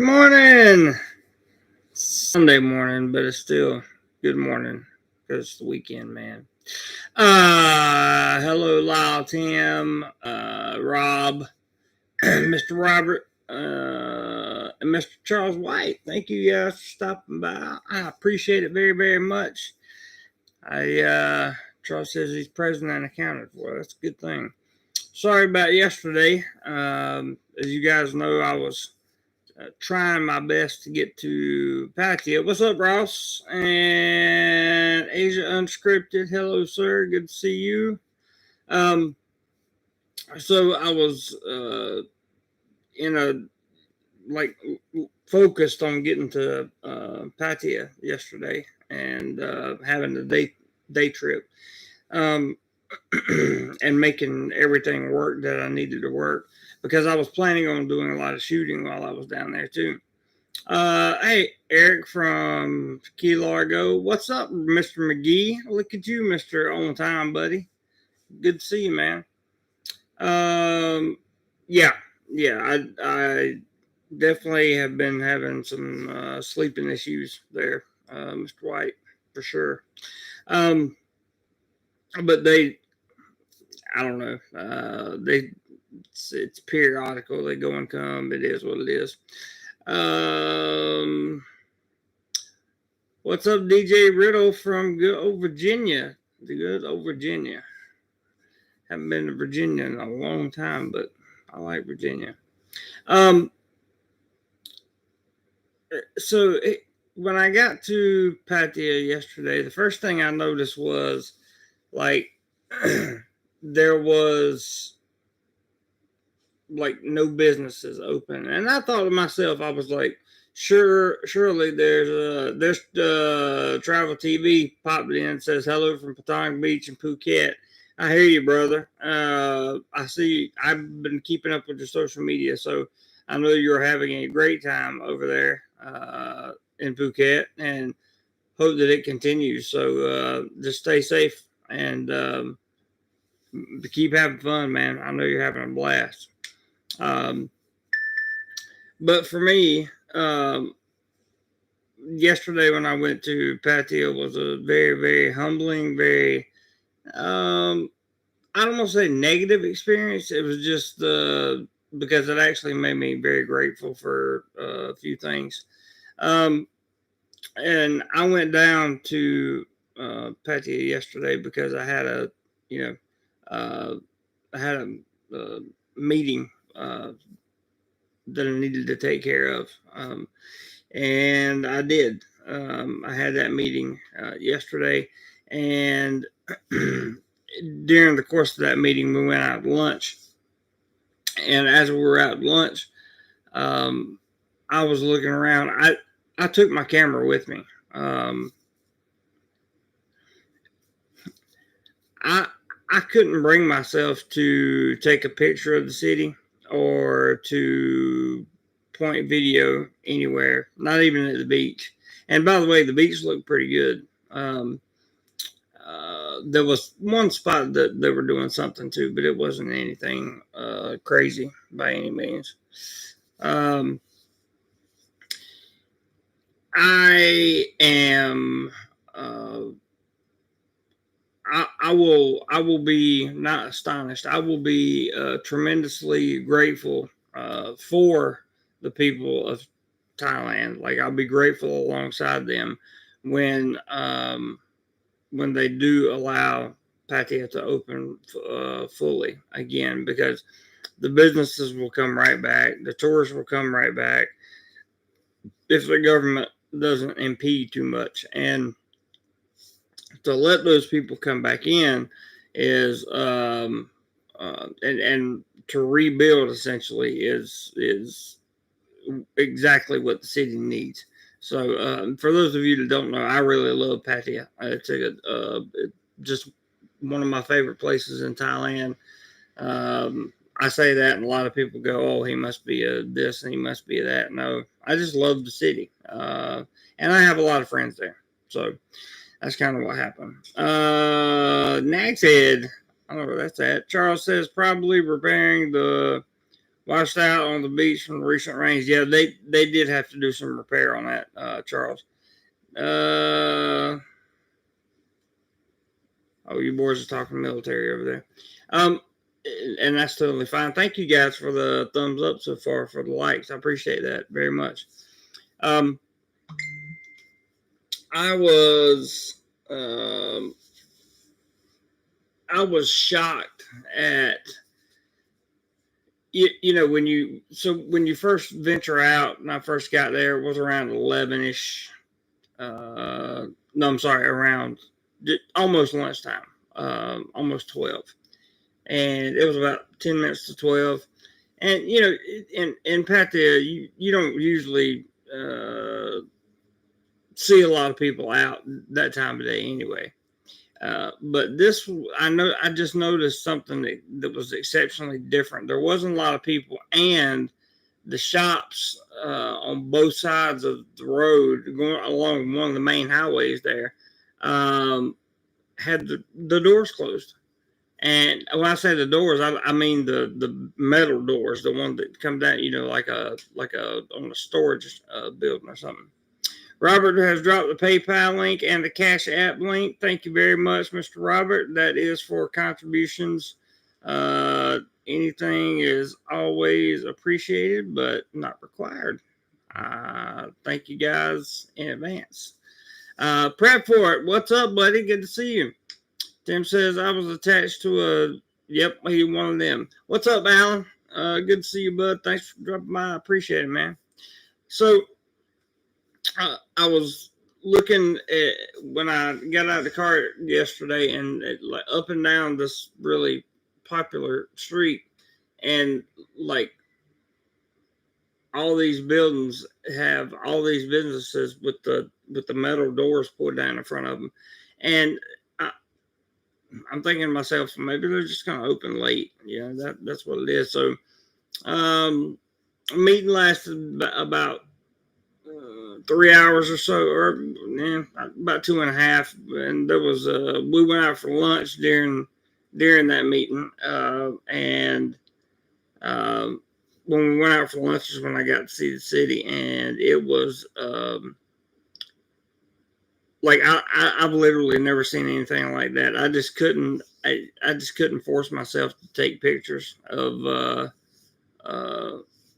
morning. Sunday morning, but it's still good morning because it's the weekend, man. Hello, Lyle, Tim, Rob, Mr. Robert, and Mr. Charles White. Thank you guys for stopping by. I appreciate it very, very much. Charles says he's present and accounted for. That's a good thing. Sorry about yesterday. As you guys know, I was trying my best to get to Pattaya. What's up, Ross? And Asia Unscripted. Hello, sir. Good to see you. So I was focused on getting to Pattaya yesterday and having a day trip. And making everything work that I needed to work because I was planning on doing a lot of shooting while I was down there too. Hey, Eric from Key Largo. What's up, Mr. McGee? Look at you, Mr. On Time, buddy. Good to see you, man. Yeah. I definitely have been having some sleeping issues there, Mr. White, for sure. But I don't know. It's periodical. They go and come. It is what it is. What's up, DJ Riddle from good old Virginia? The good old Virginia. Haven't been to Virginia in a long time, but I like Virginia. When I got to Pattaya yesterday, the first thing I noticed was like there was like no businesses open, and I thought to myself, I was like, surely there's Travel TV popped in and says hello from Patong Beach and Phuket. I hear you, brother. I see. I've been keeping up with your social media, so I know you're having a great time over there in Phuket, and hope that it continues. So just stay safe and keep having fun, man. I know you're having a blast. But for me, yesterday when I went to Pattaya was a very, very humbling, very, I don't want to say negative experience. It was just because it actually made me very grateful for a few things. And I went down to Pattaya yesterday because I had a meeting that I needed to take care of. And I did. I had that meeting yesterday, and during the course of that meeting, we went out to lunch. And as we were out to lunch, I was looking around. I took my camera with me. I couldn't bring myself to take a picture of the city or to point video anywhere, not even at the beach. And by the way, the beach looked pretty good. There was one spot that they were doing something to, but it wasn't anything crazy by any means. I am. I will be not astonished. I will be tremendously grateful for the people of Thailand. Like I'll be grateful alongside them when they do allow Pattaya to open fully again, because the businesses will come right back, the tourists will come right back if the government doesn't impede too much. And to let those people come back in is and to rebuild essentially is exactly what the city needs. So for those of you that don't know, I really love Pattaya. It's just one of my favorite places in Thailand. I say that, and a lot of people go, "Oh, he must be a this and he must be a that." No, I just love the city, and I have a lot of friends there. So that's kind of what happened. Nag's Head, I don't know where that's at. Charles says probably repairing the washed out on the beach from the recent rains. Yeah, they did have to do some repair on that, Charles. Oh, you boys are talking military over there. And that's totally fine. Thank you guys for the thumbs up so far, for the likes. I appreciate that very much. I was shocked at you know when you first venture out, and I first got there, it was around 11ish. No, I'm sorry, around almost lunchtime, almost 12, and it was about 10 minutes to 12. And you know, in Pattaya, you don't usually see a lot of people out that time of day anyway. But this, I just noticed something that was exceptionally different. There wasn't a lot of people, and the shops on both sides of the road, going along one of the main highways there, had the doors closed. And when I say the doors, I mean the metal doors, the one that come down, you know, like a on a storage building or something. Robert has dropped the PayPal link and the Cash App link. Thank you very much, Mr. Robert. That is for contributions. Anything is always appreciated, but not required. Thank you guys in advance. Prep for it. What's up, buddy? Good to see you. Tim says I was attached to a. Yep, he one of them. What's up, Alan? Good to see you, bud. Thanks for dropping by. I appreciate it, man. So I was looking at when I got out of the car yesterday, and like up and down this really popular street, and like all these buildings have all these businesses with the metal doors pulled down in front of them, and I'm thinking to myself, maybe they're just going to open late. Yeah, that's what it is. So, meeting lasted about 3 hours or so, or about 2.5. And there was we went out for lunch during that meeting, and when we went out for lunch is when I got to see the city, and it was like I've literally never seen anything like that. I just couldn't force myself to take pictures of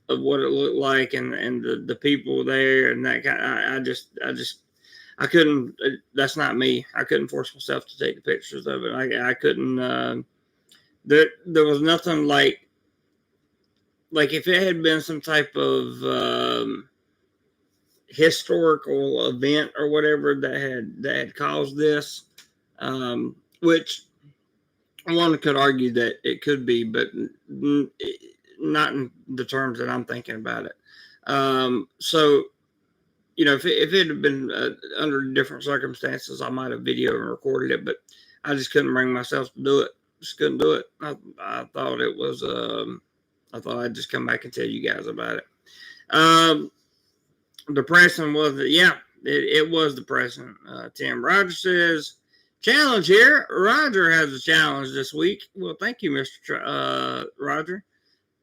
what it looked like, and the people there, and that kind. I couldn't. That's not me. I couldn't force myself to take the pictures of it. I couldn't. There was nothing like if it had been some type of historical event or whatever that had caused this, which one could argue that it could be, but not in the terms that I'm thinking about it. So, you know, if it had been under different circumstances, I might have videoed and recorded it, but I just couldn't bring myself to do it. Just couldn't do it. I thought it was. I thought I'd just come back and tell you guys about it. Depressing was it? Yeah, it was depressing. Tim Roger says, challenge here. Roger has a challenge this week. Well, thank you, Mr. Roger.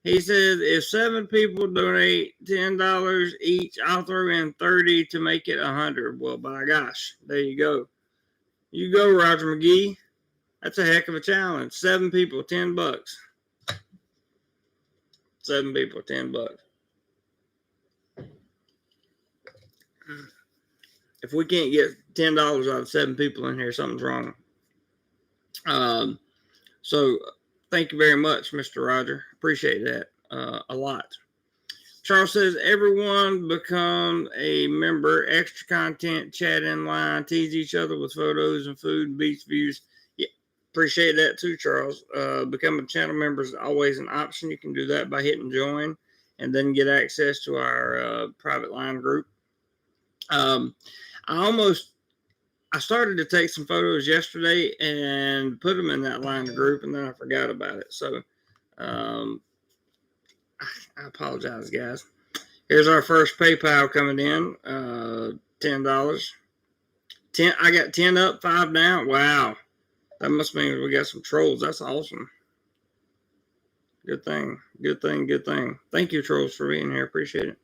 He says, if 7 people donate $10 each, I'll throw in 30 to make it 100. Well, by gosh, there you go. You go, Roger McGee. That's a heck of a challenge. 7 people, $10. 7 people, $10. If we can't get $10 out of 7 people in here, something's wrong. So thank you very much, Mr. Roger. Appreciate that a lot. Charles says, everyone become a member, extra content, chat in line, tease each other with photos and food and beach views. Yeah, appreciate that too, Charles. Becoming a channel member is always an option. You can do that by hitting join and then get access to our private line group. I started to take some photos yesterday and put them in that line group, and then I forgot about it. So I apologize, guys. Here's our first PayPal coming in, $10. 10. I got 10 up, 5 down. Wow, that must mean we got some trolls. That's awesome. Good thing. Good thing. Good thing. Thank you, Trolls, for being here. Appreciate it.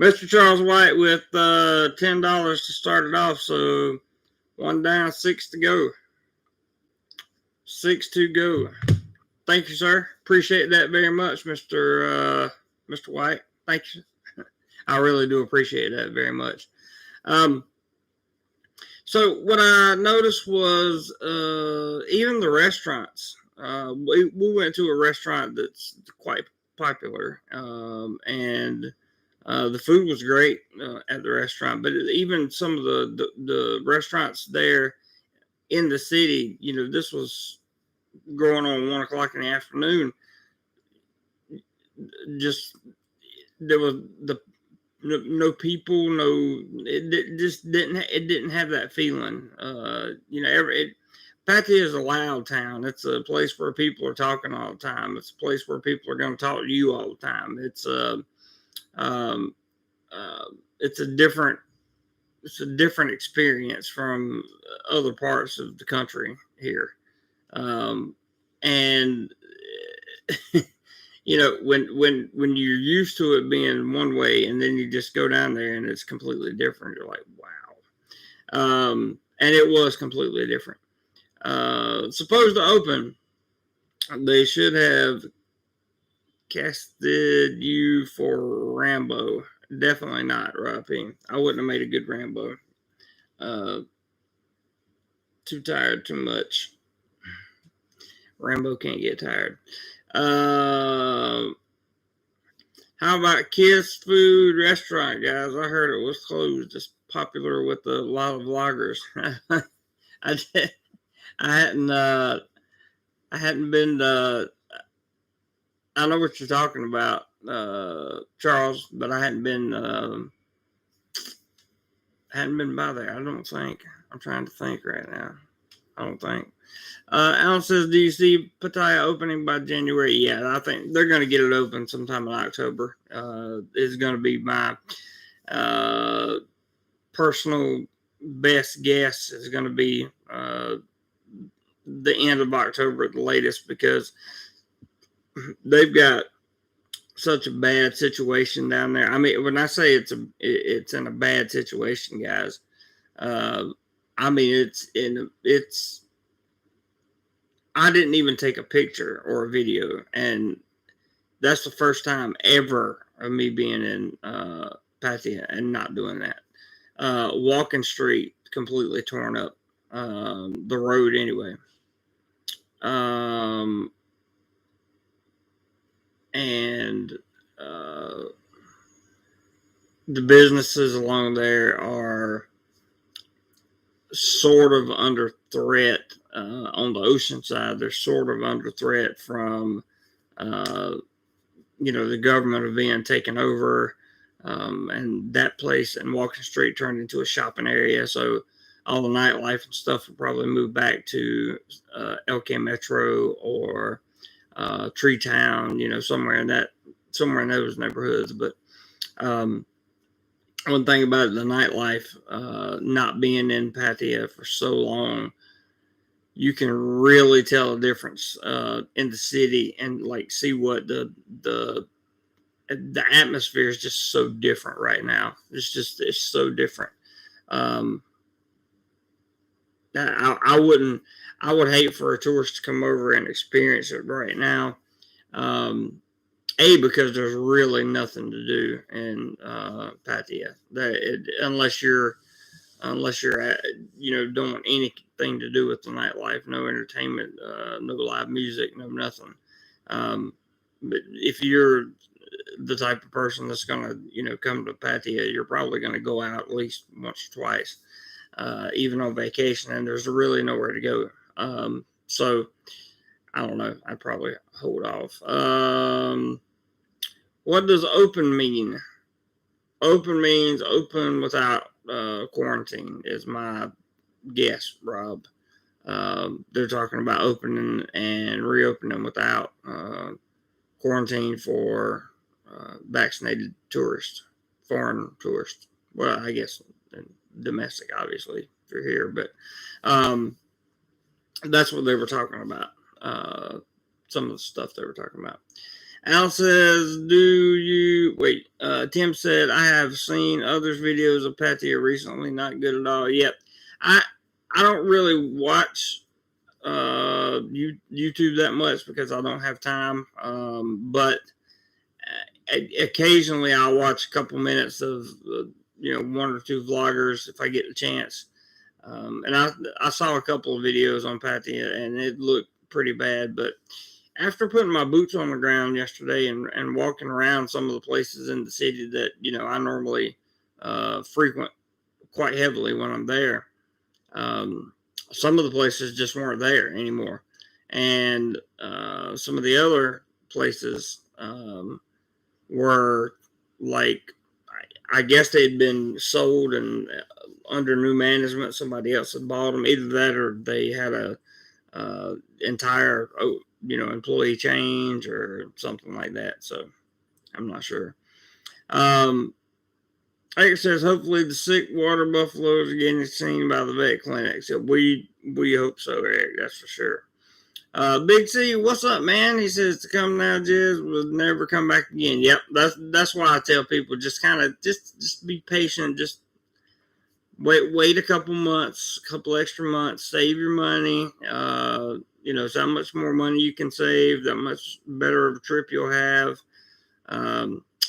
Mr. Charles White with $10 to start it off. So one down, 6 to go. 6 to go. Thank you, sir. Appreciate that very much, Mr. White. Thank you. I really do appreciate that very much. So what I noticed was even the restaurants. We went to a restaurant that's quite popular, and the food was great at the restaurant. But even some of the restaurants there in the city, this was going on 1 o'clock in the afternoon. Just there was no people, it just didn't have that feeling. Pattaya is a loud town. It's a place where people are talking all the time. It's a place where people are going to talk to you all the time. It's a different experience from other parts of the country here. And when you're used to it being one way, and then you just go down there and it's completely different, you're like, wow. And it was completely different. Supposed to open, they should have casted you for Rambo. Definitely not, Rob P. I wouldn't have made a good Rambo. Too tired, too much. Rambo can't get tired. How about Kiss Food Restaurant, guys? I heard it was closed. It's popular with a lot of vloggers. I hadn't been. I know what you're talking about, Charles, but I hadn't been by there. I don't think. I'm trying to think right now. I don't think. Alan says, do you see Pattaya opening by January? Yeah, I think they're going to get it open sometime in October. Is going to be my personal best guess. Is going to be the end of October at the latest, because they've got such a bad situation down there. I mean, when I say it's in a bad situation, guys, I mean it's. I didn't even take a picture or a video, and that's the first time ever of me being in Pattaya and not doing that. Walking street completely torn up, the road anyway. And the businesses along there are sort of under threat. On the ocean side, they're sort of under threat from the government of being taken over, and that place and Walking Street turned into a shopping area. So all the nightlife and stuff will probably move back to LK Metro or Tree Town, somewhere in those neighborhoods. But one thing about the nightlife, not being in Pattaya for so long, you can really tell a difference in the city, and like see what the atmosphere is just so different right now. It's so different. I would hate for a tourist to come over and experience it right now. Because there's really nothing to do in Pattaya. Unless you're don't want anything to do with the nightlife, no entertainment, no live music, no nothing. But if you're the type of person that's gonna come to Pattaya, you're probably gonna go out at least once or twice, even on vacation, and there's really nowhere to go. So I don't know. I'd probably hold off. What does open mean? Open means open without quarantine, is my guess, Rob. They're talking about opening and reopening without quarantine for vaccinated tourists, foreign tourists. Well, I guess domestic, obviously, if you're here. But that's what they were talking about. some of the stuff they were talking about. Al says, Tim said, I have seen others' videos of Pattaya recently, not good at all. Yep. I don't really watch YouTube that much because I don't have time. But occasionally I'll watch a couple minutes of, one or two vloggers if I get the chance. And I saw a couple of videos on Pattaya and it looked pretty bad, but after putting my boots on the ground yesterday and walking around some of the places in the city that, I normally frequent quite heavily when I'm there, some of the places just weren't there anymore. And some of the other places were like, I guess they'd been sold and under new management. Somebody else had bought them. Either that or they had a entire employee change or something like that. So I'm not sure. Eric says hopefully the sick water buffaloes are getting seen by the vet clinics. So we hope so, Eric. That's for sure. Big C, what's up, man? He says to come now, Jizz, will never come back again. Yep, that's why I tell people just kind of just be patient. Just wait a couple months, a couple extra months, save your money. So much more money you can save, that much better of a trip you'll have.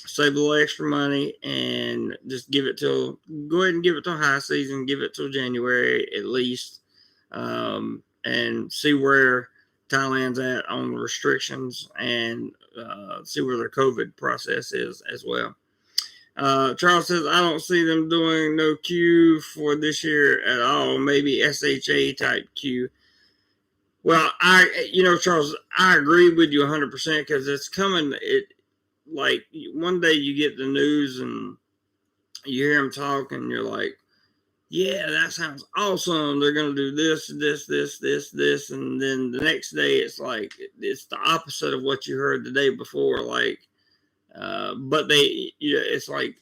Save a little extra money and just go ahead and give it till high season, give it till January at least, and see where Thailand's at on the restrictions and see where their COVID process is as well. Charles says, I don't see them doing no queue for this year at all. Maybe SHA type queue. Well, Charles, I agree with you 100% because it's coming. Like one day you get the news and you hear them talk and you're like, yeah, that sounds awesome. They're going to do this. And then the next day it's like, it's the opposite of what you heard the day before. Like, but it's like,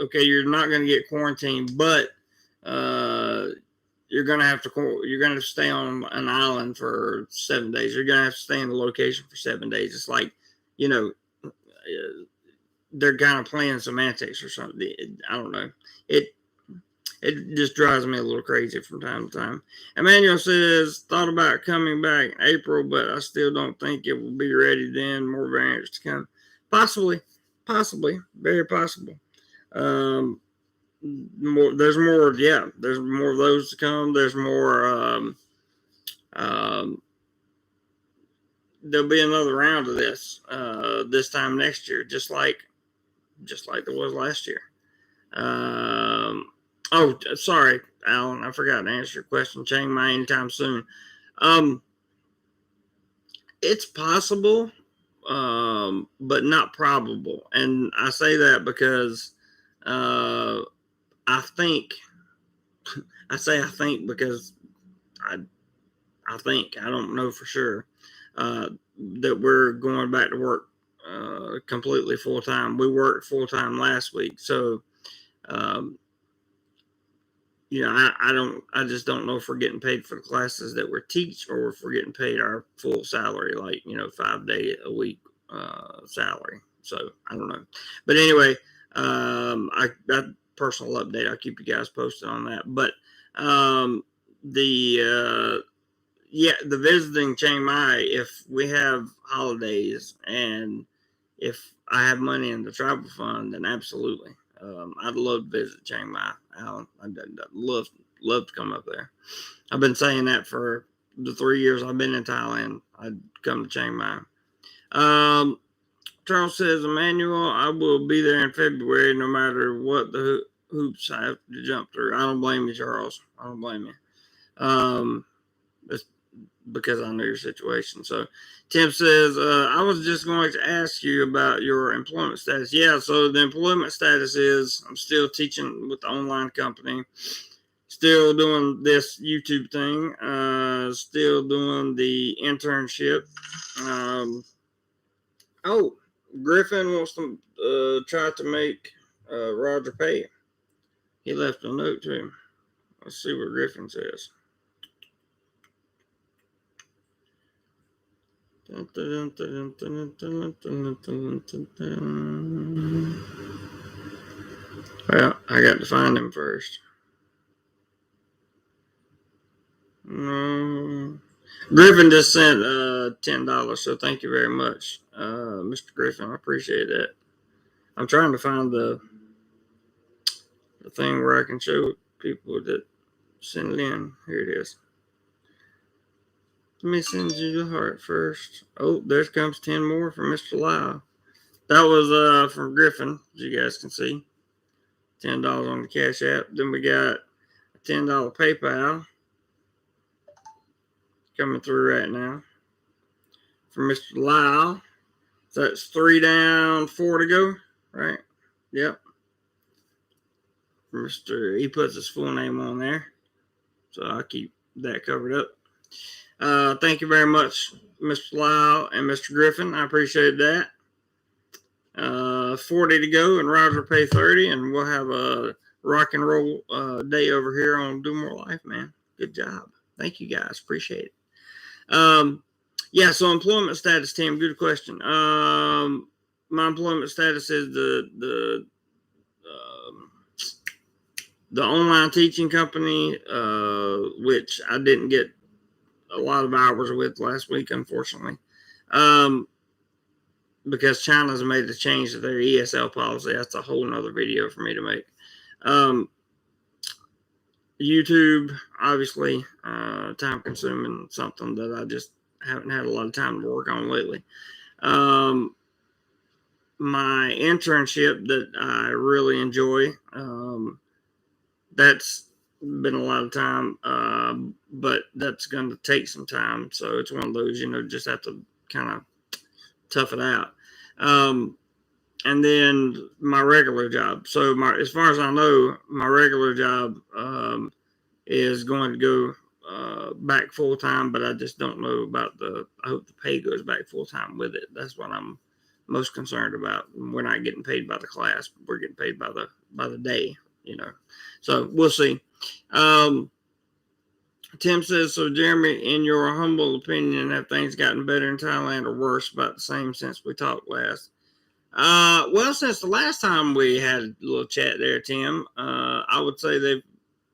okay, you're not going to get quarantined, but you're going to stay on an island for 7 days. You're going to have to stay in the location for 7 days. It's like, they're kind of playing semantics or something. I don't know. It just drives me a little crazy from time to time. Emmanuel says, thought about coming back in April, but I still don't think it will be ready then. More variants to come. Possibly, very possible. There's more of those to come. There's more, there'll be another round of this time next year, just like there was last year. Sorry, Alan, I forgot to answer your question. Chiang Mai anytime soon. It's possible, but not probable. And I say that because I think because I think, I don't know for sure, that we're going back to work completely full time. We worked full time last week, so I just don't know if we're getting paid for the classes that we teach or if we're getting paid our full salary, like 5 day a week salary. So I don't know, but anyway, that personal update, I'll keep you guys posted on that. But the visiting Chiang Mai, if we have holidays and if I have money in the travel fund, then absolutely. I'd love to visit Chiang Mai, Alan. I'd love to come up there. I've been saying that for the 3 years I've been in Thailand. I'd come to Chiang Mai. Charles says, Emmanuel, I will be there in February no matter what the hoops I have to jump through. I don't blame you, Charles. I don't blame you. It's because I know your situation. So Tim says, I was just going to ask you about your employment status. Yeah, so the employment status is I'm still teaching with the online company, still doing this YouTube thing, still doing the internship. Griffin wants to try to make Roger pay. He left a note to him. Let's see what Griffin says. Well, I got to find him first. Griffin just sent $10, so thank you very much, Mr. Griffin. I appreciate that. I'm trying to find the thing where I can show people that send it in. Here it is. Let me send you the heart first. Oh, there comes 10 more from Mr. Lau. That was from Griffin, as you guys can see. $10 on the Cash App. Then we got a $10 PayPal coming through right now from Mr. Lau. So that's 3 down, 4 to go, right? Yep. He puts his full name on there, so I'll keep that covered up. Thank you very much, Mr. Lau and Mr. Griffin. I appreciate that. 40 to go, and Roger pay 30, and we'll have a rock and roll day over here on DoMoreLife, man. Good job. Thank you guys. Appreciate it. Yeah, so employment status, Tim, good question. My employment status is the online teaching company, which I didn't get a lot of hours with last week, unfortunately, because China's made a change to their ESL policy. That's a whole nother video for me to make. YouTube, obviously, time consuming, something that I just haven't had a lot of time to work on lately. My internship that I really enjoy, that's been a lot of time, but that's going to take some time. So it's one of those, just have to kind of tough it out. And then my regular job. So as far as I know, my regular job is going to go back full time, but I just don't know about I hope the pay goes back full time with it. That's what I'm most concerned about. We're not getting paid by the class, but we're getting paid by the day, So we'll see. Tim says, so Jeremy, in your humble opinion, have things gotten better in Thailand or worse, about the same since we talked last? Well, since the last time we had a little chat there, Tim, I would say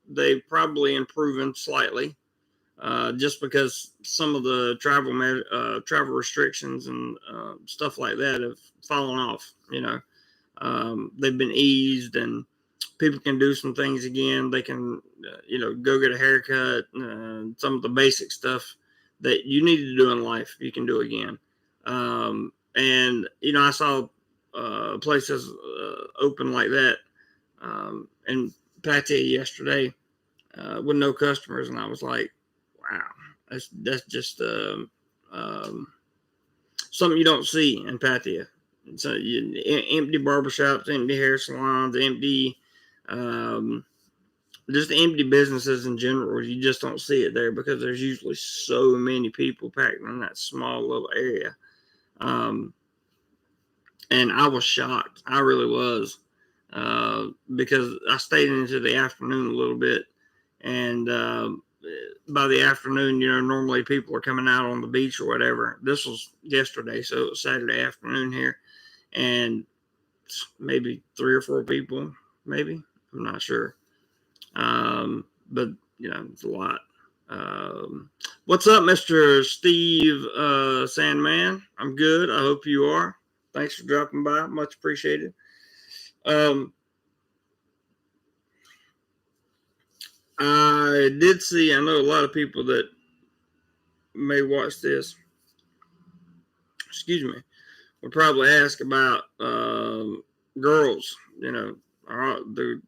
they've probably improved slightly, just because some of the travel restrictions and stuff like that have fallen off. They've been eased, and people can do some things again. They can, go get a haircut. Some of the basic stuff that you need to do in life, you can do again. And I saw places open like that in Pattaya yesterday with no customers, and I was like, wow, that's just something you don't see in Pattaya. So empty barbershops, empty hair salons, just empty businesses in general. You just don't see it there because there's usually so many people packed in that small little area. And I was shocked. I really was, because I stayed into the afternoon a little bit, and by the afternoon, normally people are coming out on the beach or whatever. This was yesterday, so it was Saturday afternoon here, and maybe 3 or 4 people, maybe. I'm not sure. But it's a lot. What's up, Mr. Steve Sandman? I'm good. I hope you are. Thanks for dropping by. Much appreciated. I did see, I know a lot of people that may watch this, excuse me, would probably ask about girls, the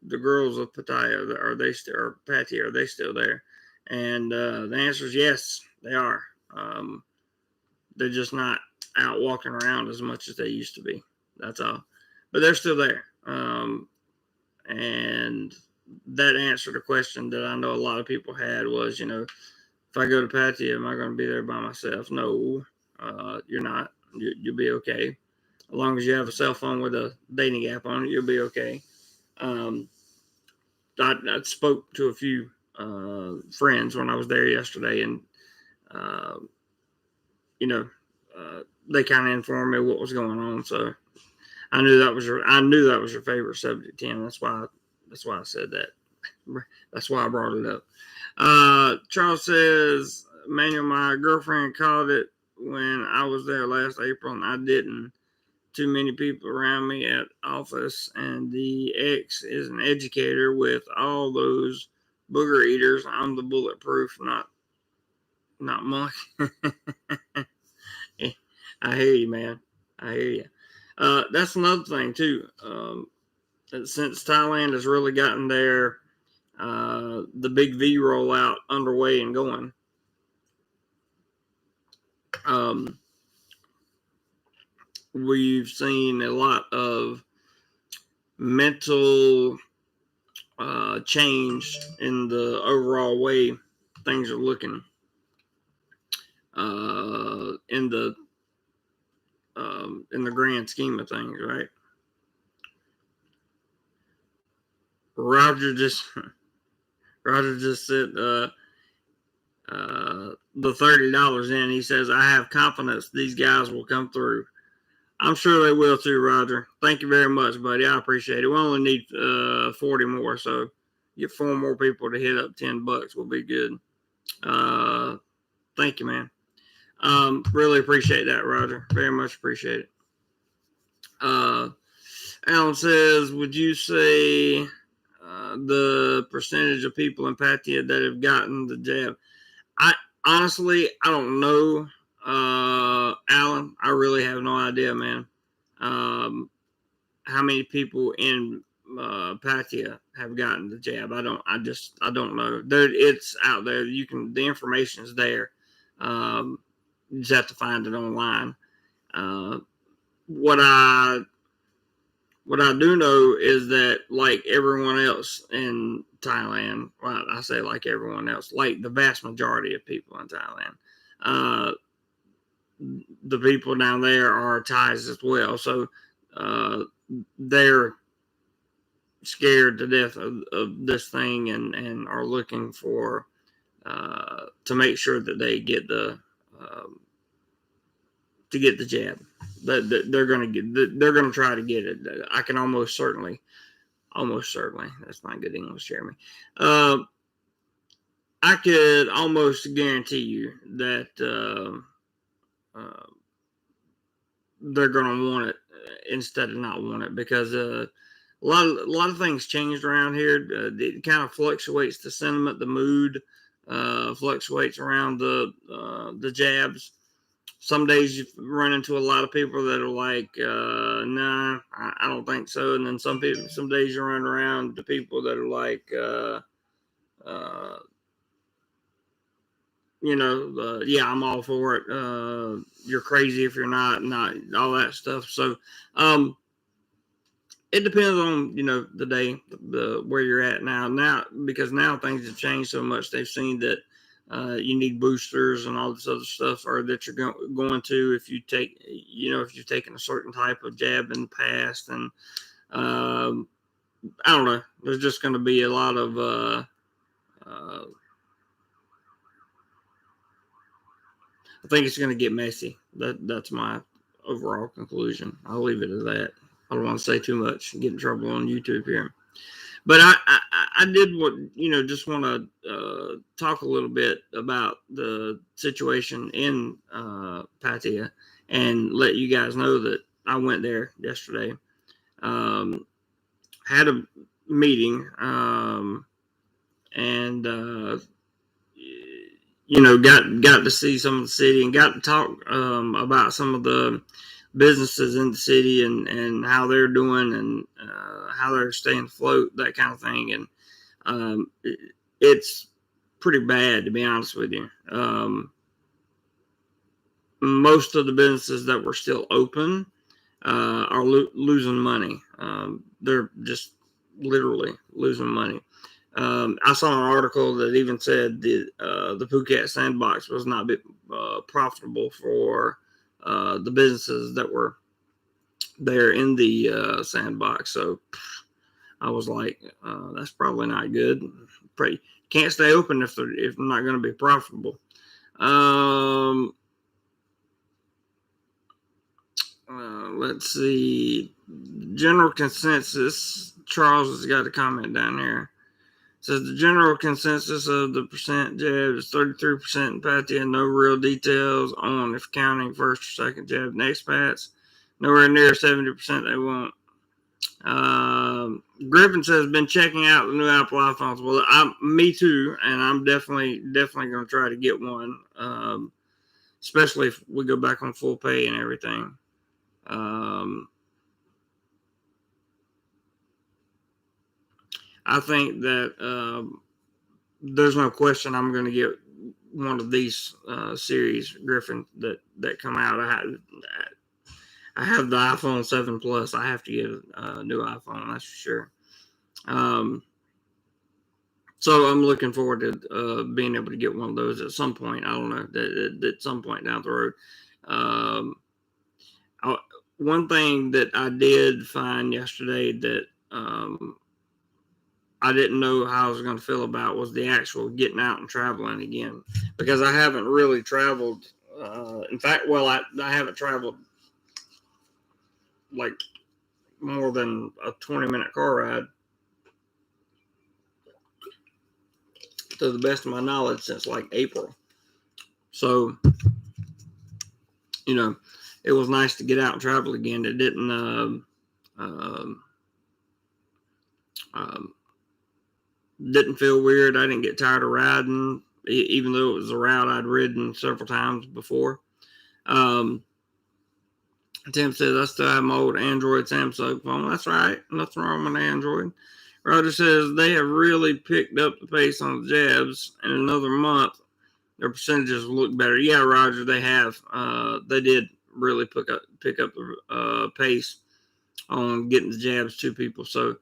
girls of Pattaya, are they still, or Pattaya, are they still there? And the answer is yes, they are. They're just not out walking around as much as they used to be. That's all. But they're still there. And that answered a question that I know a lot of people had was, if I go to Pattaya, am I going to be there by myself? No, you're not. You'll be okay. As long as you have a cell phone with a dating app on it, you'll be okay. I spoke to a few friends when I was there yesterday, and they kind of informed me what was going on. So I knew that was your favorite subject, Tim. That's why I said that. That's why I brought it up. Charles says, Manuel, my girlfriend called it when I was there last April, and I didn't. Too many people around me at office, and the ex is an educator with all those booger eaters. I'm the bulletproof, not monk. I hear you, man. I hear you. That's another thing too. Since Thailand has really gotten the big V rollout underway and going, um, we've seen a lot of mental change in the overall way things are looking in the grand scheme of things, right? Roger just Roger just said the $30 in. He says, I have confidence these guys will come through. I'm sure they will too, Roger. Thank you very much, buddy. I appreciate it. We only need 40 more, so get 4 more people to hit up $10 will be good. Thank you, man. Really appreciate that, Roger. Very much appreciate it. Alan says, would you say the percentage of people in Pattaya that have gotten the jab? I don't know, Alan. I really have no idea, man. How many people in Pattaya have gotten the jab? I don't know. It's out there. The information is there. You just have to find it online. What I do know is that, like everyone else in Thailand, well, I say like everyone else, like the vast majority of people in Thailand, the people down there are Thais as well. So they're scared to death of this thing and are looking for to make sure that they get the jab. They're gonna try to get it. I can almost certainly. That's not good English, Jeremy. I could almost guarantee you that they're gonna want it instead of not want it, because a lot of things changed around here. It kind of fluctuates the sentiment, the mood fluctuates around the jabs. Some days you run into a lot of people that are like, nah, I don't think so. And then some days you run around to people that are like, yeah, I'm all for it. You're crazy if you're not all that stuff. So, it depends on, the day, where you're at now, because now things have changed so much. They've seen that you need boosters and all this other stuff, or that you're going to, if you take, if you've taken a certain type of jab in the past. And I don't know, there's just going to be a lot of I think it's going to get messy. That's my overall conclusion. I'll leave it at that. I don't want to say too much and get in trouble on YouTube here. But I did just want to talk a little bit about the situation in Pattaya and let you guys know that I went there yesterday. Had a meeting, and got to see some of the city and got to talk about some of the businesses in the city and how they're doing and how they're staying afloat, that kind of thing. And it's pretty bad, to be honest with you. Most of the businesses that were still open are losing money. They're just literally losing money. I saw an article that even said the Phuket sandbox was not profitable for the businesses that were there in the sandbox. So I was like, that's probably not good. Can't stay open if they're not going to be profitable. let's see. General consensus. Charles has got a comment down here. It says the general consensus of the percent jab is 33% in Pattaya. No real details on if counting first or second jab in expats. Nowhere near 70% they won't. Griffin says been checking out the new Apple iPhones. Well, me too, and I'm definitely going to try to get one. Especially if we go back on full pay and everything. I think that there's no question I'm going to get one of these series, Griffin, that come out. I have the iPhone 7 Plus. I have to get a new iPhone, that's for sure. So I'm looking forward to being able to get one of those at some point. I don't know, at some point down the road. One thing that I did find yesterday that I didn't know how I was going to feel about was the actual getting out and traveling again, because I haven't really traveled. In fact, I haven't traveled like more than a 20-minute car ride, to the best of my knowledge, since like April. So, it was nice to get out and travel again. It didn't feel weird. I didn't get tired of riding, even though it was a route I'd ridden several times before. Tim says, I still have my old Android Samsung phone. That's right. Nothing wrong with an Android. Roger says, they have really picked up the pace on the jabs. In another month, their percentages will look better. Yeah, Roger, they have. They did really pick up the pace on getting the jabs to people. So,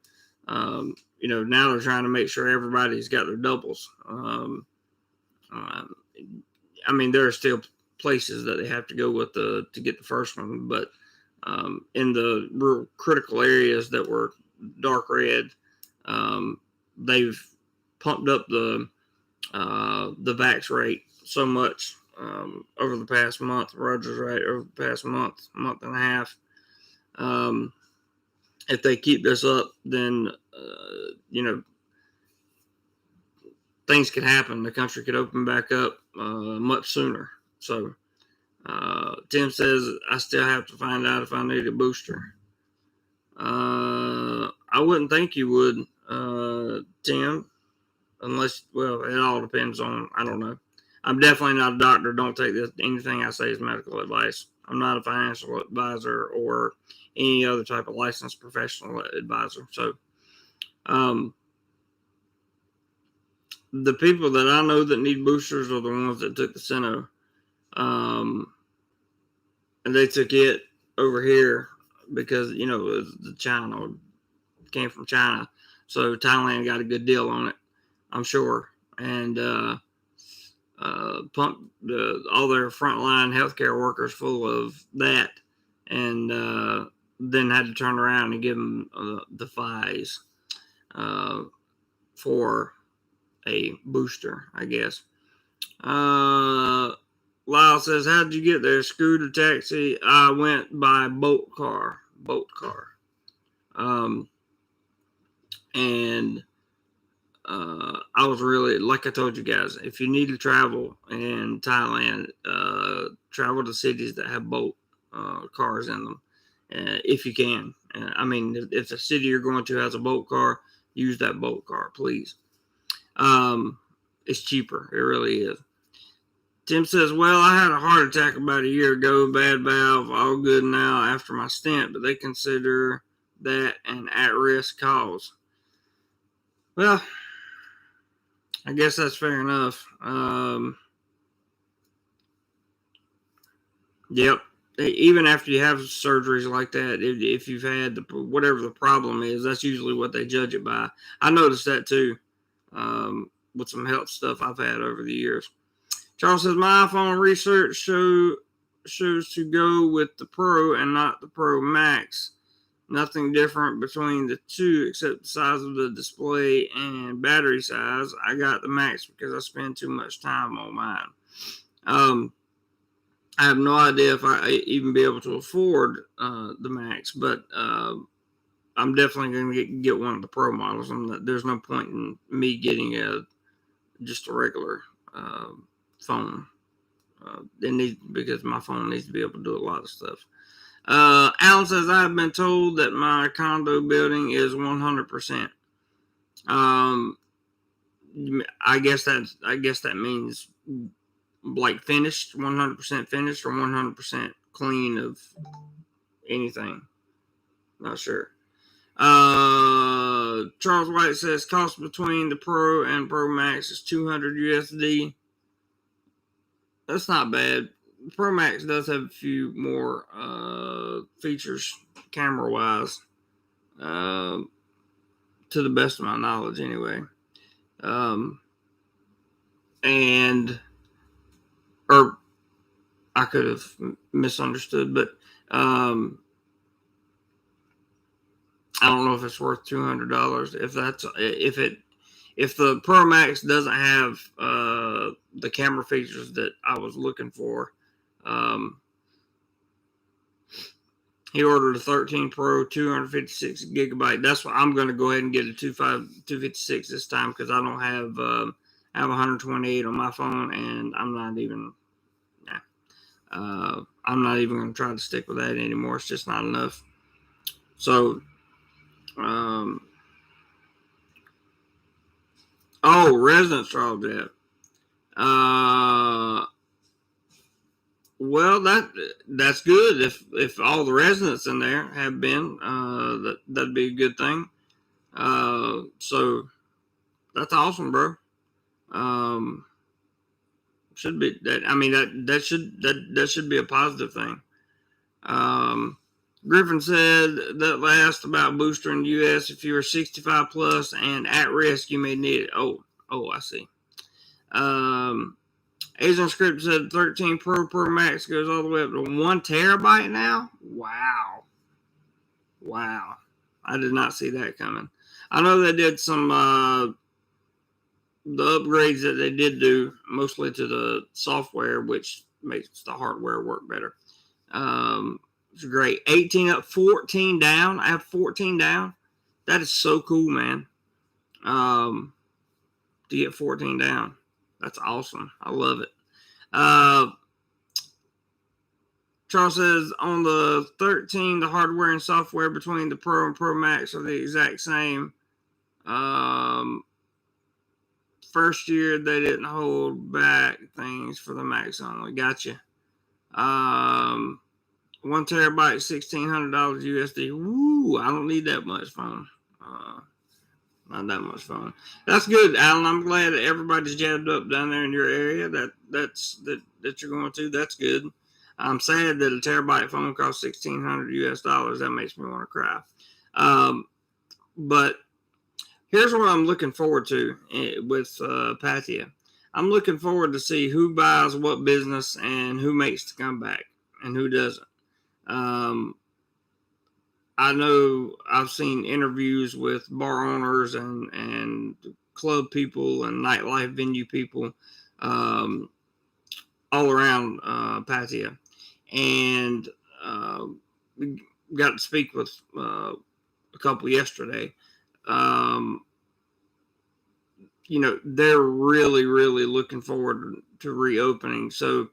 now they're trying to make sure everybody's got their doubles. There are still places that they have to go with to get the first one, but in the real critical areas that were dark red, they've pumped up the vax rate so much over the past month. Roger's right, over the past month and a half. If they keep this up, then things could happen. The country could open back up much sooner. So Tim says, I still have to find out if I need a booster. I wouldn't think you would, Tim, unless, it all depends on, I don't know. I'm definitely not a doctor. Don't take anything I say as medical advice. I'm not a financial advisor or any other type of licensed professional advisor. So, the people that I know that need boosters are the ones that took the Sino. And they took it over here because, it was came from China. So Thailand got a good deal on it, I'm sure. And pumped all their frontline healthcare workers full of that. And then had to turn around and give them the Pfizer for a booster, I guess. Lyle says, how did you get there? Scooter, taxi? I went by boat car. And I was really, like I told you guys, if you need to travel in Thailand, travel to cities that have boat cars in them, if you can. If the city you're going to has a boat car, use that boat car, please. It's cheaper. It really is. Tim says, well, I had a heart attack about a year ago, bad valve, all good now after my stent, but they consider that an at-risk cause. Well, I guess that's fair enough. Yep. Even after you have surgeries like that, if you've had whatever the problem is, that's usually what they judge it by. I noticed that too, with some health stuff I've had over the years. Charles says, my iPhone research shows to go with the Pro and not the Pro Max. Nothing different between the two except the size of the display and battery size. I got the Max because I spend too much time on mine. I have no idea if I even be able to afford the Max, but I'm definitely going to get one of the Pro models. There's no point in me getting just a regular phone. Because my phone needs to be able to do a lot of stuff. Alan says, I've been told that my condo building is 100%. I guess that means like finished, 100% finished, or 100% clean of anything. Not sure. Charles White says cost between the Pro and Pro Max is 200 USD. That's not bad. Pro Max does have a few more features camera wise, to the best of my knowledge, anyway. And or I could have misunderstood, but I don't know if it's worth $200. If the Pro Max doesn't have the camera features that I was looking for, he ordered a 13 Pro 256 gigabyte. That's what I'm going to go ahead and get a 256 this time, because I don't have I have 128 on my phone, and I'm not even going to try to stick with that anymore. It's just not enough. So, residence trial debt. Well, that's good. If all the residents in there have been, that'd be a good thing. So that's awesome, bro. Should be that. I mean, that should be a positive thing. Griffin said that last about booster in the U.S. If you are 65 plus and at risk, you may need it. Oh, I see. Asian Script said 13 Pro Max goes all the way up to 1 terabyte now. Wow. I did not see that coming. I know they did some the upgrades that they did do, mostly to the software, which makes the hardware work better. It's great. 18 up, 14 down. I have 14 down. That is so cool, man. To get 14 down. That's awesome. I love it. Charles says on the 13, the hardware and software between the Pro and Pro Max are the exact same. First year they didn't hold back things for the Max only. Gotcha. 1 terabyte, $1,600 USD. Woo! I don't need that much phone. Not that much phone. That's good, Alan. I'm glad that everybody's jabbed up down there in your area. That you're going to. That's good. I'm sad that a terabyte phone costs $1,600 US dollars. That makes me want to cry. But here's what I'm looking forward to with Pattaya. I'm looking forward to see who buys what business and who makes the comeback and who doesn't. I know I've seen interviews with bar owners and club people and nightlife venue people all around Pattaya. And we got to speak with a couple yesterday. They're really, really looking forward to reopening. So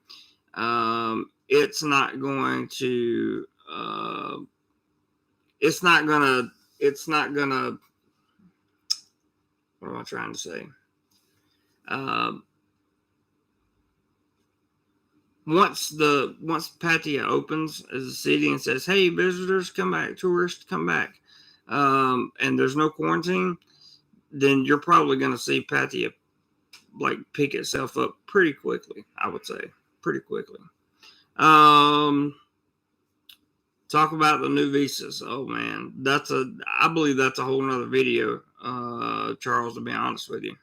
it's not going to what am I trying to say? Once Pattaya opens as a city and says, hey, visitors, come back, tourists, come back, and there's no quarantine, then you're probably going to see Pattaya like pick itself up pretty quickly, I would say. Pretty quickly. Talk about the new visas. Oh man, I believe that's a whole nother video, Charles, to be honest with you.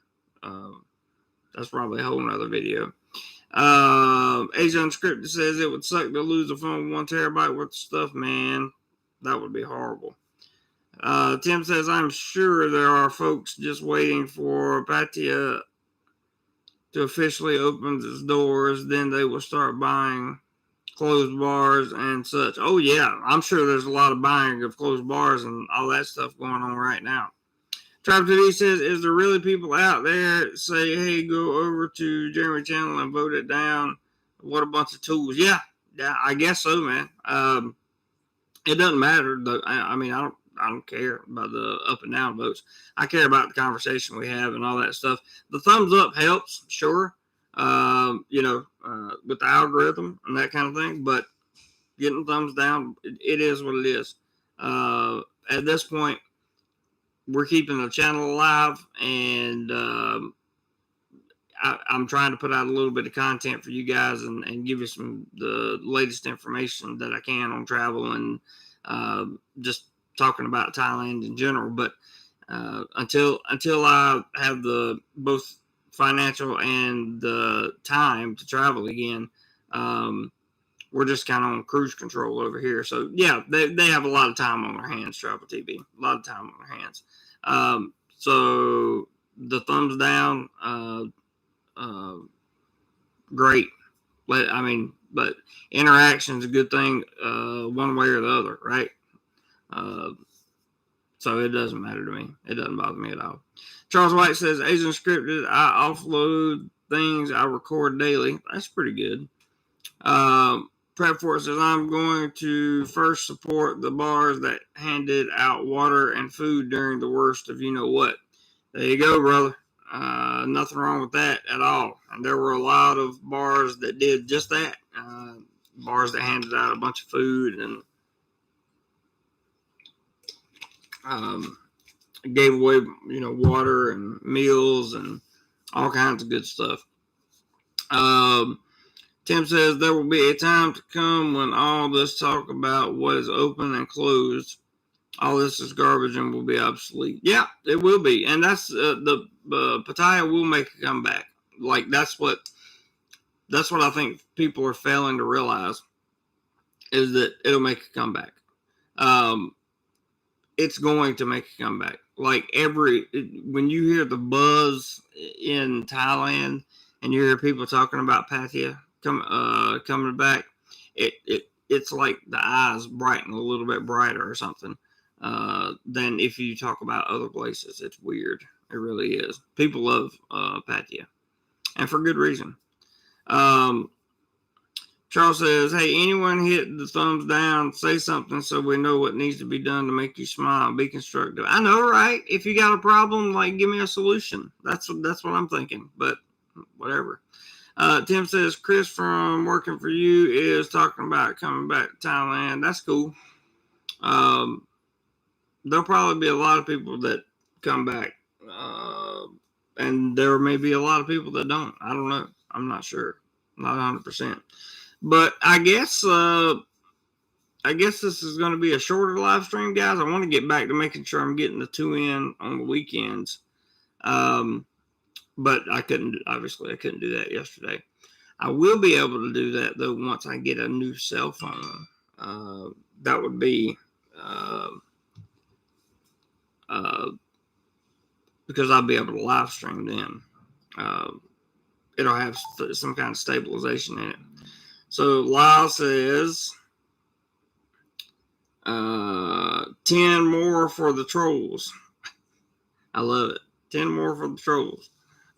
That's probably a whole nother video. Asia Unscripted says it would suck to lose a phone 1 terabyte worth of stuff, man. That would be horrible. Tim says, I'm sure there are folks just waiting for Pattaya to officially open its doors, then they will start buying closed bars and such. Oh yeah, I'm sure there's a lot of buying of closed bars and all that stuff going on right now. Tribe Today says, is there really people out there say, hey, go over to Jeremy Channel and vote it down? What a bunch of tools. Yeah, I guess so, man. It doesn't matter. I mean, I don't care about the up and down votes. I care about the conversation we have and all that stuff. The thumbs up helps, sure. With the algorithm and that kind of thing. But getting thumbs down, it is what it is. At this point, we're keeping the channel alive, and I'm trying to put out a little bit of content for you guys and give you the latest information that I can on travel and just talking about Thailand in general. But until I have the both financial and the time to travel again, we're just kind of on cruise control over here. So yeah, they have a lot of time on their hands, Travel TV, a lot of time on their hands. So the thumbs down, great. But interaction is a good thing, one way or the other, right? So it doesn't matter to me. It doesn't bother me at all. Charles White says, Asian Scripted, I offload things I record daily. That's pretty good. Prep for it says, I'm going to first support the bars that handed out water and food during the worst of you know what. There you go, brother. Nothing wrong with that at all. And there were a lot of bars that did just that. Bars that handed out a bunch of food and gave away, water and meals and all kinds of good stuff. Tim says there will be a time to come when all this talk about what is open and closed, all this is garbage and will be obsolete. Yeah, it will be, and that's the Pattaya will make a comeback. Like that's what I think people are failing to realize is that it'll make a comeback. It's going to make a comeback. Like when you hear the buzz in Thailand and you hear people talking about Pattaya coming back, it's like the eyes brighten a little bit brighter or something than if you talk about other places. It's weird. It really is. People love Pattaya, and for good reason. Charles says, hey, anyone hit the thumbs down, say something so we know what needs to be done to make you smile. Be constructive. I know, right? If you got a problem, give me a solution. That's what I'm thinking, but whatever. Tim says, Chris from Working For You is talking about coming back to Thailand. That's cool. There'll probably be a lot of people that come back. And there may be a lot of people that don't. I don't know. I'm not sure. Not 100%. But I guess this is going to be a shorter live stream, guys. I want to get back to making sure I'm getting the 2 in on the weekends. But I couldn't do that yesterday. I will be able to do that though once I get a new cell phone. That would be because I'll be able to live stream then. It'll have some kind of stabilization in it. So Lyle says 10 more for the trolls. I love it. 10 more for the trolls.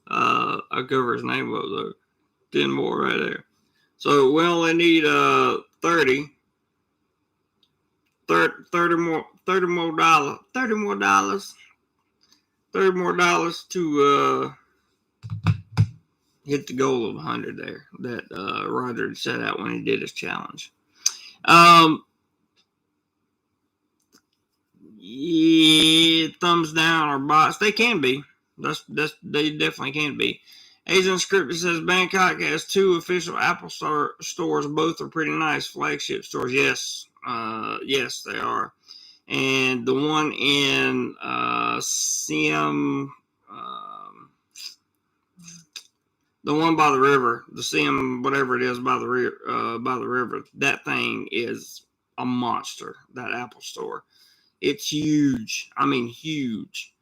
I'll cover his name up though. 10 more right there. So we only need 30 more dollars to hit the goal of 100 there that Roger had set out when he did his challenge. Yeah, thumbs down or bots. They can be. They definitely can be. Asian Scripted says Bangkok has 2 official Apple stores. Both are pretty nice flagship stores. Yes, yes, they are. And the one in Siem, the one by the river, the Siem, whatever it is by the river, that thing is a monster. That Apple store, it's huge. I mean, huge.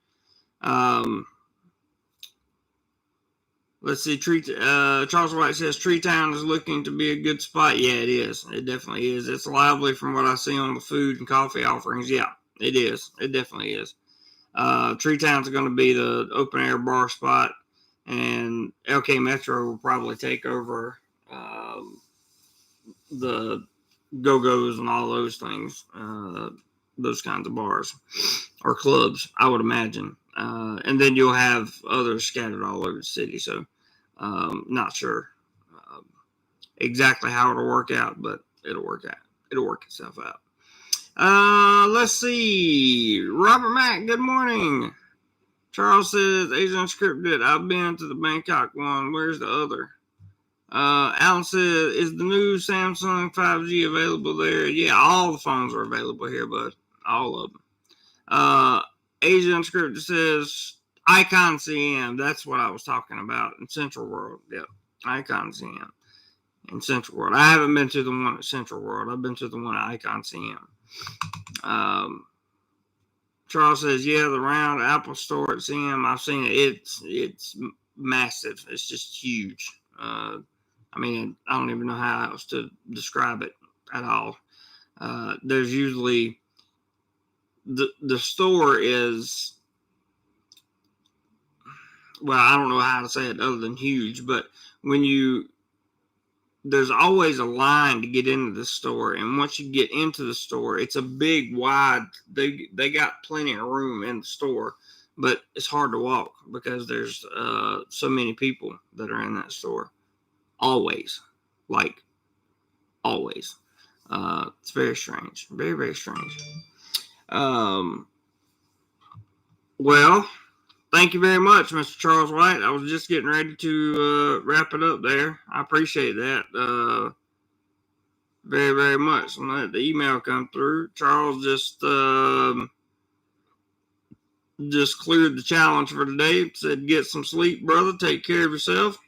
Let's see. Charles White says Tree Town is looking to be a good spot. Yeah, it is. It definitely is. It's lively from what I see on the food and coffee offerings. Yeah, it is. It definitely is. Tree Town's going to be the open air bar spot, and LK Metro will probably take over the Go-Go's and all those things, those kinds of bars or clubs, I would imagine. And then you'll have others scattered all over the city. So, not sure exactly how it'll work out, but it'll work out. It'll work itself out. Let's see. Robert Mack, good morning. Charles says, Asia Unscripted, I've been to the Bangkok one. Where's the other? Alan says, is the new Samsung 5G available there? Yeah, all the phones are available here, bud. All of them. Asia Unscripted says, Icon CM. That's what I was talking about in Central World. Yep. Icon CM in Central World. I haven't been to the one at Central World. I've been to the one at Icon CM. Charles says, yeah, the round Apple store at CM. I've seen it. It's massive. It's just huge. I mean, I don't even know how else to describe it at all. There's usually the store is, well, I don't know how to say it other than huge, but there's always a line to get into the store, and once you get into the store, it's a big, wide. They got plenty of room in the store, but it's hard to walk because there's so many people that are in that store. Always, like always. It's very strange, very very strange. Well, thank you very much, Mr. Charles White. I was just getting ready to wrap it up there. I appreciate that very, very much. And let the email come through. Charles just cleared the challenge for today. Said, get some sleep, brother. Take care of yourself.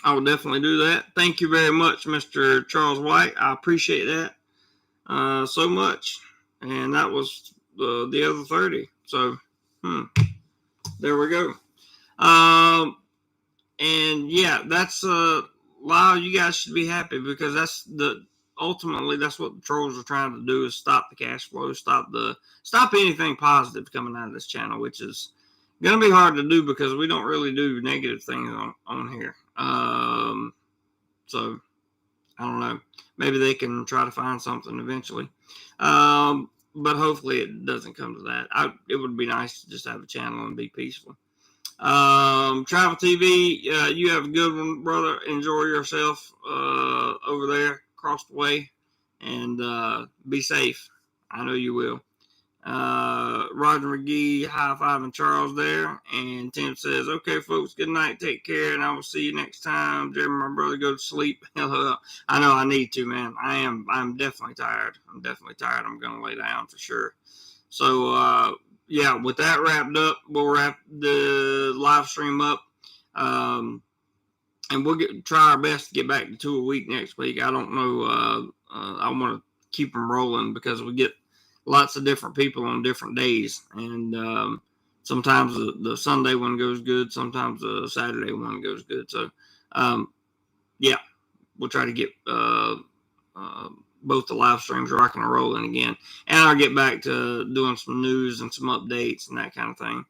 I will definitely do that. Thank you very much, Mr. Charles White. I appreciate that so much. And that was the other 30. So, there we go. And yeah, that's Lyle, you guys should be happy because ultimately that's what the trolls are trying to do is stop the cash flow, stop anything positive coming out of this channel, which is gonna be hard to do because we don't really do negative things on here. So I don't know. Maybe they can try to find something eventually. But hopefully it doesn't come to that. It would be nice to just have a channel and be peaceful. Travel TV, you have a good one, brother. Enjoy yourself over there across the way, and be safe. I know you will. Roger McGee, high fiving Charles there, and Tim says, "Okay, folks, good night, take care, and I will see you next time." Jeremy, my brother, go to sleep. I know I need to, man. I'm definitely tired. I'm gonna lay down for sure. So, yeah, with that wrapped up, we'll wrap the live stream up. And we'll try our best to get back to 2 a week next week. I don't know. I want to keep them rolling because we get lots of different people on different days. And sometimes the Sunday one goes good. Sometimes the Saturday one goes good. So, yeah, we'll try to get both the live streams rocking and rolling again. And I'll get back to doing some news and some updates and that kind of thing.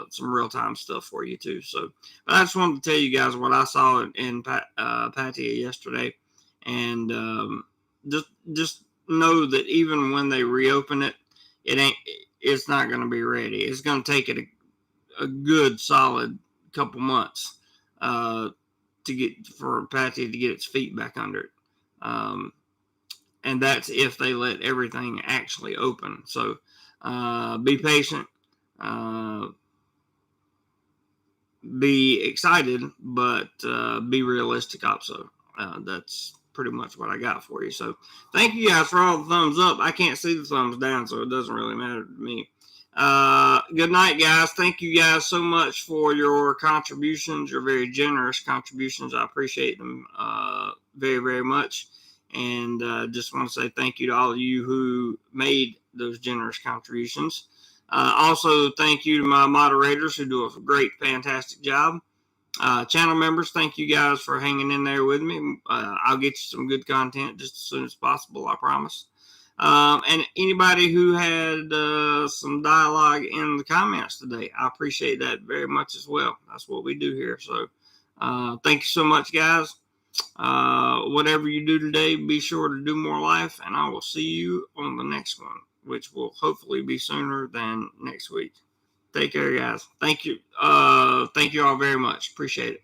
Some real-time stuff for you too. So, but I just wanted to tell you guys what I saw in Pattaya yesterday. And just know that even when they reopen it, it's not going to be ready. It's going to take it a good solid couple months for Pattaya to get its feet back under it. And that's if they let everything actually open. So be patient, be excited, but be realistic also. That's pretty much what I got for you. So thank you guys for all the thumbs up. I can't see the thumbs down, so it doesn't really matter to me. Good night, guys. Thank you guys so much for your contributions, your very generous contributions. I appreciate them very, very much. And just want to say thank you to all of you who made those generous contributions. Also, thank you to my moderators who do a great, fantastic job. Channel members, thank you guys for hanging in there with me. I'll get you some good content just as soon as possible, I promise. And anybody who had some dialogue in the comments today, I appreciate that very much as well. That's what we do here. So thank you so much, guys. Whatever you do today, be sure to do more life, and I will see you on the next one, which will hopefully be sooner than next week. Take care, guys. Thank you. Thank you all very much. Appreciate it.